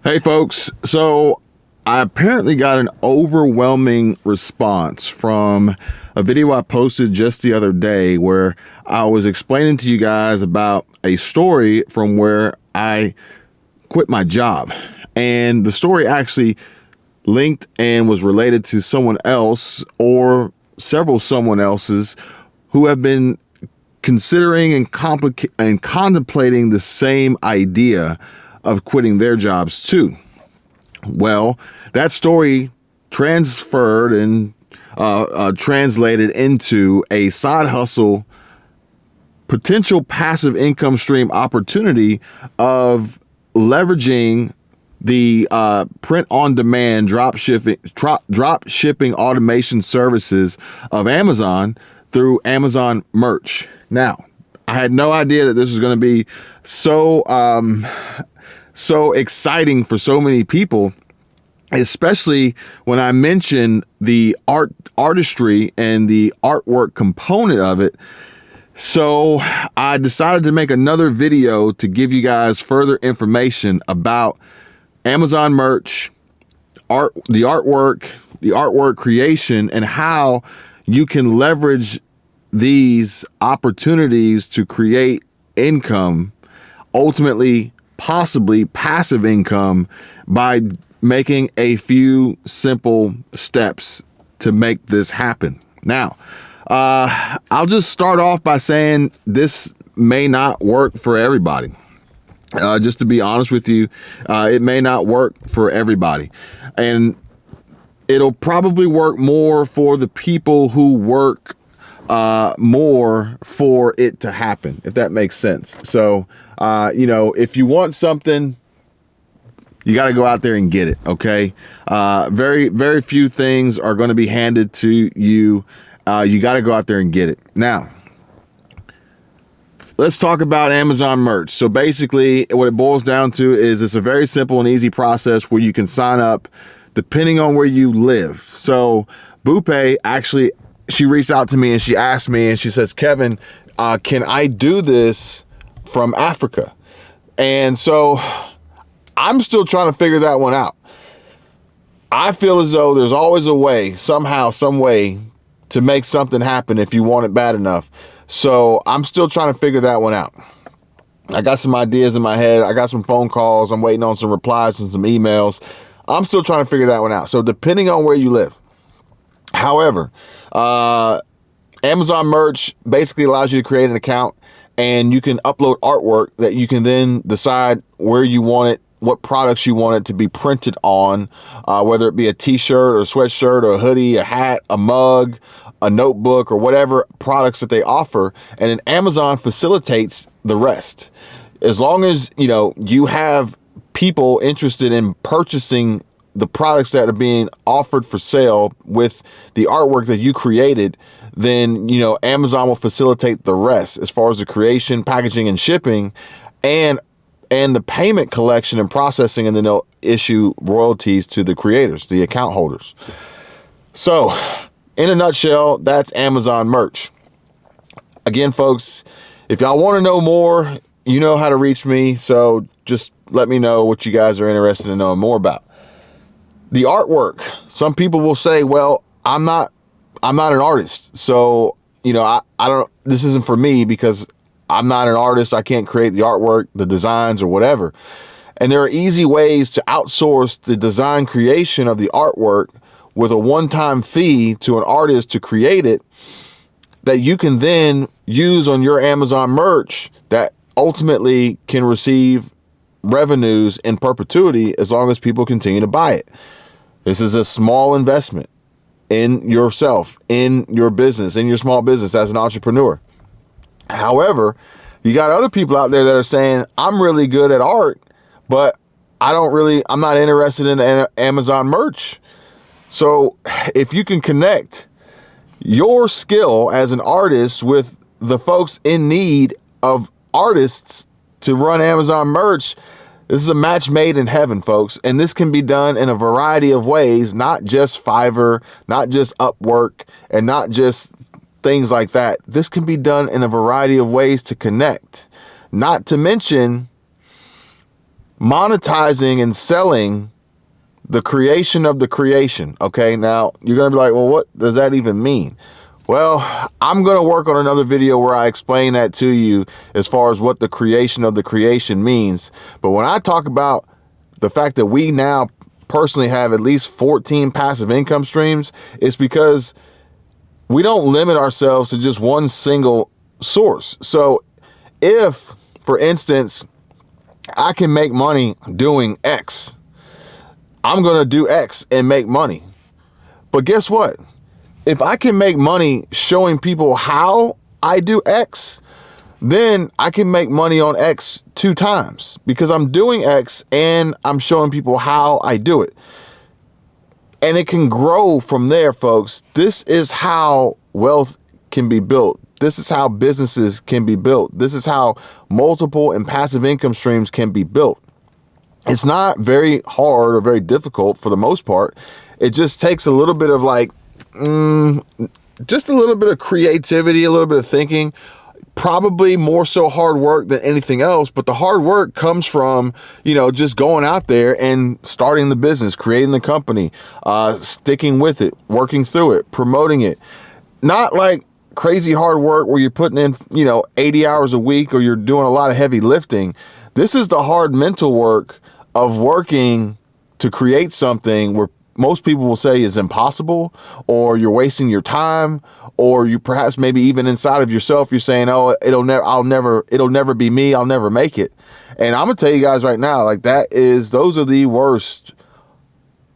Hey folks, so I apparently got an overwhelming response from a video I posted just the other day where I was explaining to you guys about a story from where I quit my job. And the story actually linked and was related to someone else or several someone else's who have been considering and contemplating the same idea of quitting their jobs too. Well, that story transferred and translated into a side hustle, potential passive income stream opportunity of leveraging the print on demand drop shipping automation services of Amazon through Amazon merch. Now, I had no idea that this was going to be so exciting for so many people, especially when I mentioned the artistry and the artwork component of it. So I decided to make another video to give you guys further information about Amazon merch, the artwork creation, and how you can leverage these opportunities to create income, ultimately possibly passive income, by making a few simple steps to make this happen. Now, I'll just start off by saying this may not work for everybody. Just to be honest with you, it may not work for everybody. And it'll probably work more for the people who work more for it to happen, if that makes sense. So, if you want something, you got to go out there and get it. Okay. Very, very few things are going to be handed to you. You got to go out there and get it. Now, let's talk about Amazon merch. So basically what it boils down to is it's a very simple and easy process where you can sign up depending on where you live. So Bupe actually, she reached out to me and she asked me and she says, Kevin, can I do this from Africa? And so I'm still trying to figure that one out. I feel as though there's always a way, somehow, some way, to make something happen if you want it bad enough. So I'm still trying to figure that one out. I got some ideas in my head. I got some phone calls. I'm waiting on some replies and some emails. I'm still trying to figure that one out. So depending on where you live. However, Amazon merch basically allows you to create an account and you can upload artwork that you can then decide where you want it, what products you want it to be printed on, whether it be a t-shirt or a sweatshirt or a hoodie, a hat, a mug, a notebook, or whatever products that they offer. And then Amazon facilitates the rest. As long as, you have people interested in purchasing the products that are being offered for sale with the artwork that you created, then, Amazon will facilitate the rest as far as the creation, packaging, and shipping, and the payment collection and processing, and then they'll issue royalties to the creators, the account holders. So, in a nutshell, that's Amazon merch. Again, folks, if y'all want to know more, you know how to reach me. So just let me know what you guys are interested in knowing more about. The artwork. Some people will say, well, I'm not an artist. So, I don't, this isn't for me because I'm not an artist. I can't create the artwork, the designs, or whatever. And there are easy ways to outsource the design creation of the artwork with a one-time fee to an artist to create it that you can then use on your Amazon merch that ultimately can receive revenues in perpetuity as long as people continue to buy it. This is a small investment in yourself, in your business, in your small business as an entrepreneur. However, you got other people out there that are saying, I'm really good at art, but I'm not interested in Amazon merch. So if you can connect your skill as an artist with the folks in need of artists to run Amazon merch, this is a match made in heaven, folks. And this can be done in a variety of ways, not just Fiverr, not just Upwork, and not just things like that. This can be done in a variety of ways to connect. Not to mention monetizing and selling the creation of the creation. Okay, now you're gonna be like, well, what does that even mean? Well, I'm gonna work on another video where I explain that to you as far as what the creation of the creation means. But when I talk about the fact that we now personally have at least 14 passive income streams, it's because we don't limit ourselves to just one single source. So if, for instance, I can make money doing X, I'm going to do X and make money. But guess what? If I can make money showing people how I do X, then I can make money on X 2 times because I'm doing X and I'm showing people how I do it. And it can grow from there, folks. This is how wealth can be built. This is how businesses can be built. This is how multiple and passive income streams can be built. It's not very hard or very difficult for the most part. It just takes a little bit of just a little bit of creativity, a little bit of thinking, probably more so hard work than anything else. But the hard work comes from, just going out there and starting the business, creating the company, sticking with it, working through it, promoting it. Not like crazy hard work where you're putting in, 80 hours a week or you're doing a lot of heavy lifting. This is the hard mental work of working to create something where most people will say is impossible, or you're wasting your time, or you perhaps maybe even inside of yourself, you're saying, oh, it'll never be me. I'll never make it. And I'm gonna tell you guys right now, like those are the worst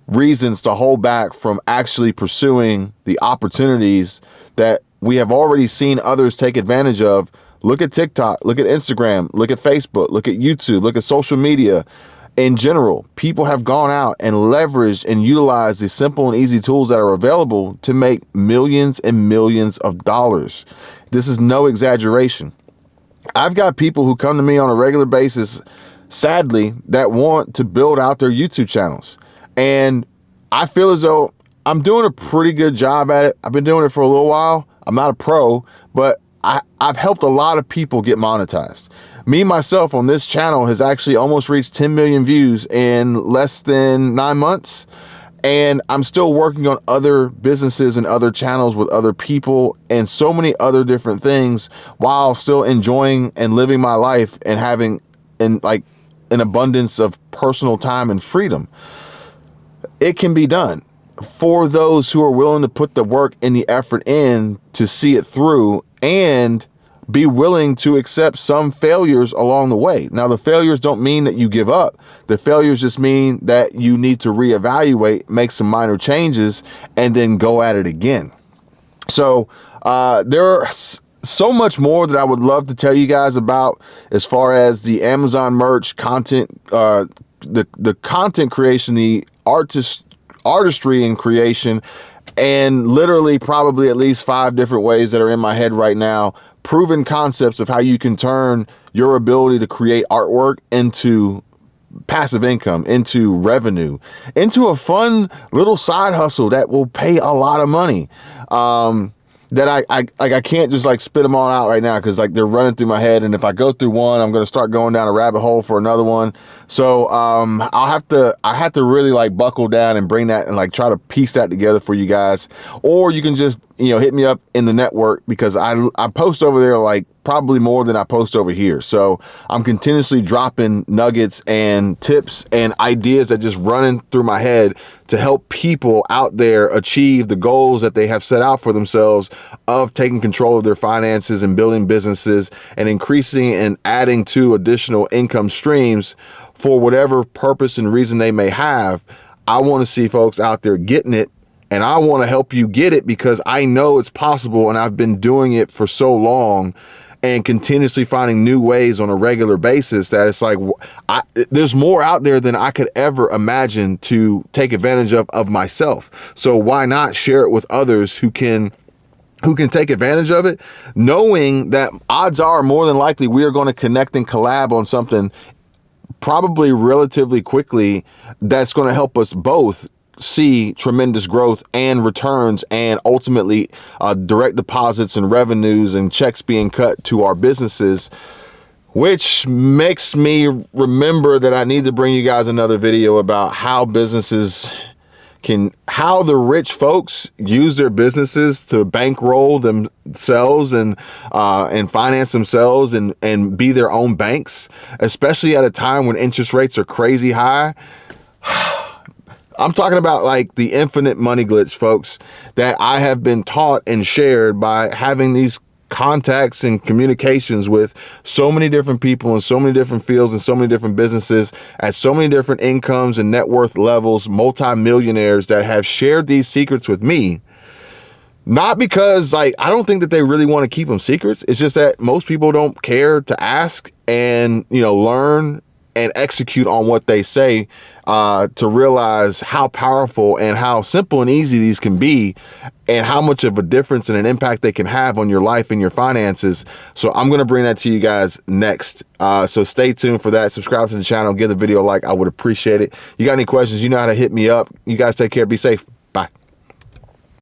reasons to hold back from actually pursuing the opportunities that we have already seen others take advantage of. Look at TikTok, look at Instagram, look at Facebook, look at YouTube, look at social media. In general, people have gone out and leveraged and utilized the simple and easy tools that are available to make millions and millions of dollars. This is no exaggeration. I've got people who come to me on a regular basis, sadly, that want to build out their YouTube channels. And I feel as though I'm doing a pretty good job at it. I've been doing it for a little while. I'm not a pro, but I've helped a lot of people get monetized. Me, myself, on this channel has actually almost reached 10 million views in less than 9 months. And I'm still working on other businesses and other channels with other people and so many other different things while still enjoying and living my life and having an abundance of personal time and freedom. It can be done for those who are willing to put the work and the effort in to see it through and be willing to accept some failures along the way. Now, the failures don't mean that you give up. The failures just mean that you need to reevaluate, make some minor changes, and then go at it again. So there are so much more that I would love to tell you guys about as far as the Amazon merch content, the content creation, the artistry and creation, and literally probably at least 5 different ways that are in my head right now, proven concepts of how you can turn your ability to create artwork into passive income, into revenue, into a fun little side hustle that will pay a lot of money. That I can't just spit them all out right now because they're running through my head, and if I go through one, I'm gonna start going down a rabbit hole for another one. So I have to really buckle down and bring that and try to piece that together for you guys. Or you can just hit me up in the network because I post over there probably more than I post over here. So I'm continuously dropping nuggets and tips and ideas that just running through my head to help people out there achieve the goals that they have set out for themselves of taking control of their finances and building businesses and increasing and adding to additional income streams for whatever purpose and reason they may have. I want to see folks out there getting it, and I want to help you get it because I know it's possible, and I've been doing it for so long and continuously finding new ways on a regular basis that it's there's more out there than I could ever imagine to take advantage of myself. So why not share it with others who can take advantage of it, knowing that odds are more than likely we are going to connect and collab on something probably relatively quickly that's going to help us both see tremendous growth and returns, and ultimately direct deposits and revenues and checks being cut to our businesses which makes me remember that I need to bring you guys another video about how how the rich folks use their businesses to bankroll themselves and finance themselves and be their own banks, especially at a time when interest rates are crazy high. I'm talking about like the infinite money glitch, folks, that I have been taught and shared by having these contacts and communications with so many different people in so many different fields and so many different businesses at so many different incomes and net worth levels, multi-millionaires that have shared these secrets with me. Not because like, I don't think that they really want to keep them secrets. It's just that most people don't care to ask and, you know, learn and execute on what they say to realize how powerful and how simple and easy these can be and how much of a difference and an impact they can have on your life and your finances. So I'm going to bring that to you guys next. So stay tuned for that. Subscribe to the channel, give the video a like. I would appreciate it. You got any questions, you know how to hit me up. You guys take care. Be safe.